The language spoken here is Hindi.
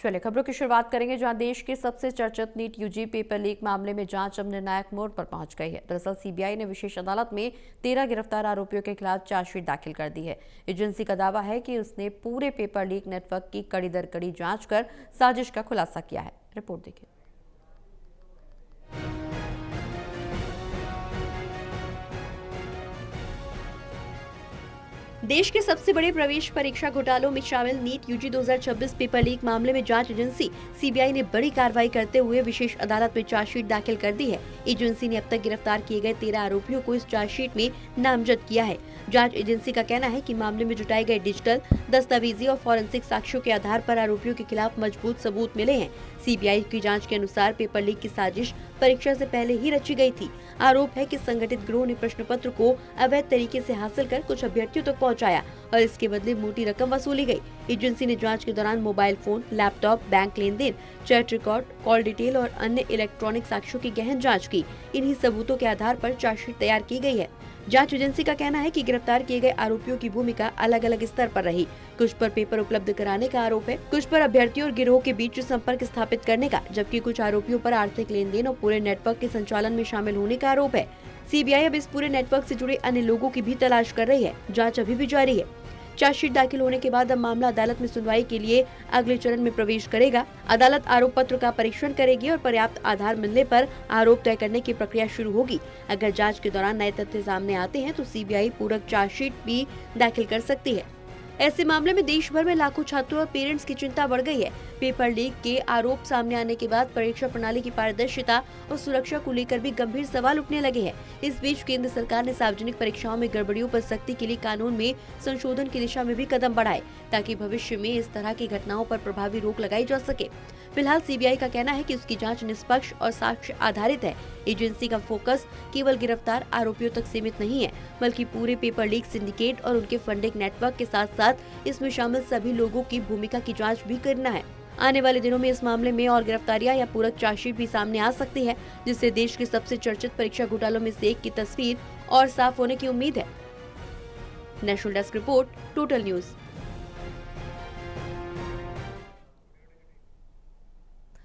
चलिए खबरों की शुरुआत करेंगे, जहां देश के सबसे चर्चित नीट यूजी पेपर लीक मामले में जांच अब निर्णायक मोड़ पर पहुंच गई है। दरअसल सीबीआई ने विशेष अदालत में 13 गिरफ्तार आरोपियों के खिलाफ चार्जशीट दाखिल कर दी है। एजेंसी का दावा है कि उसने पूरे पेपर लीक नेटवर्क की कड़ी दर कड़ी जांच कर साजिश का खुलासा किया है। रिपोर्ट देखिए। देश के सबसे बड़े प्रवेश परीक्षा घोटालों में शामिल नीट यूजी 2026 पेपर लीक मामले में जांच एजेंसी सीबीआई ने बड़ी कार्रवाई करते हुए विशेष अदालत में चार्जशीट दाखिल कर दी है। एजेंसी ने अब तक गिरफ्तार किए गए 13 आरोपियों को इस चार्जशीट में नामजद किया है। जांच एजेंसी का कहना है कि मामले में जुटाए गए डिजिटल, दस्तावेजी और फॉरेंसिक साक्ष्यों के आधार पर आरोपियों के खिलाफ मजबूत सबूत मिले हैं। सीबीआई की जांच के अनुसार पेपर लीक की साजिश परीक्षा से पहले ही रची गई थी। आरोप है कि संगठित गिरोह ने प्रश्न पत्र को अवैध तरीके से हासिल कर कुछ अभ्यर्थियों तक पहुंचाया और इसके बदले मोटी रकम वसूली गई। एजेंसी ने जांच के दौरान मोबाइल फोन, लैपटॉप, बैंक लेन देन, चैट रिकॉर्ड, कॉल डिटेल और अन्य इलेक्ट्रॉनिक साक्ष्यों की गहन जांच की। इन्हीं सबूतों के आधार पर चार्जशीट तैयार की गई है। जांच एजेंसी का कहना है कि गिरफ्तार किए गए आरोपियों की भूमिका अलग अलग स्तर पर रही। कुछ पर पेपर उपलब्ध कराने का आरोप है, कुछ पर अभ्यर्थियों और गिरोह के बीच संपर्क स्थापित करने का, जबकि कुछ आरोपियों पर आर्थिक लेन देन और पूरे नेटवर्क के संचालन में शामिल होने का आरोप है। सीबीआई अब इस पूरे नेटवर्क से जुड़े अन्य लोगों की भी तलाश कर रही है। जाँच अभी भी जारी है। चार्जशीट दाखिल होने के बाद अब मामला अदालत में सुनवाई के लिए अगले चरण में प्रवेश करेगा। अदालत आरोप पत्र का परीक्षण करेगी और पर्याप्त आधार मिलने पर आरोप तय करने की प्रक्रिया शुरू होगी। अगर जांच के दौरान नए तथ्य सामने आते हैं तो सीबीआई पूरक चार्जशीट भी दाखिल कर सकती है। ऐसे मामले में देश भर में लाखों छात्रों और पेरेंट्स की चिंता बढ़ गई है। पेपर लीक के आरोप सामने आने के बाद परीक्षा प्रणाली की पारदर्शिता और सुरक्षा को लेकर भी गंभीर सवाल उठने लगे हैं। इस बीच केंद्र सरकार ने सार्वजनिक परीक्षाओं में गड़बड़ियों पर सख्ती के लिए कानून में संशोधन की दिशा में भी कदम बढ़ाए, ताकि भविष्य में इस तरह की घटनाओं पर प्रभावी रोक लगाई जा सके। फिलहाल सीबीआई का कहना है कि उसकी जांच निष्पक्ष और साक्ष्य आधारित है। एजेंसी का फोकस केवल गिरफ्तार आरोपियों तक सीमित नहीं है, बल्कि पूरे पेपर लीक सिंडिकेट और उनके फंडिंग नेटवर्क के साथ साथ इसमें शामिल सभी लोगों की भूमिका की जांच भी करना है। आने वाले दिनों में इस मामले में और गिरफ्तारियां या पूरक चार्जशीट भी सामने आ सकती है, जिससे देश के सबसे चर्चित परीक्षा घोटालों में से एक की तस्वीर और साफ होने की उम्मीद है। National desk report, total news.